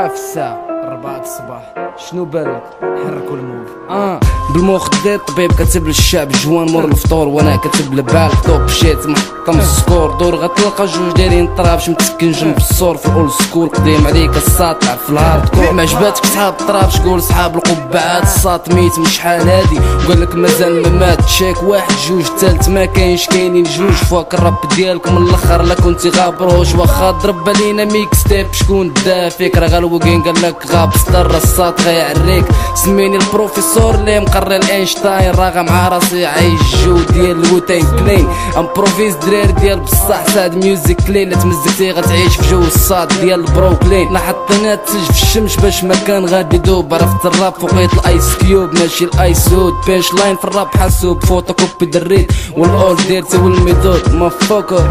في الساعة 4 الصباح. شنو بالك؟ حركوا الموف. بالمخ دي الطبيب كاتب للشعب جوان مور الفطور، وانا كاتب لبالك توب شيت محطم السكور. دور غتلقى جوج دايرين طرابش متسكن جنب السور في الاول سكول. قديم عليك الساطع في الهارد كور. ما عجباتك صحاب الطرابش قول صحاب القبعات. الساط ميت من شحال هادي وقالك مازال ما مات. شيك واحد جوج تالت ما كاينش كاينين جوج. فواك الراب ديالكم من الاخر لا كنتي غابروش. واخا ضرب علينا ميكس تيب شكون دا فكره غالوكين قالك غاب سطر الساط غيعريك. سميني البروفيسور اللي مقري الاينشتاين راغا مع راسي عايش جو ديال الوتين كلين. امبروفيز دراري ديال بصح ساد ميوزيك كلين. لا تمزقتي غتعيش في جو الصاد ديال بروكلين. لا حطينا تسج في الشمس باش ما كان غادي دوب. عرفت الراب فوقيت الايس كيوب ماشي الايسود. بيش لاين في الراب حاسوب فوتوكوبي دريت والاول ديرتي والميثود ما فوكر.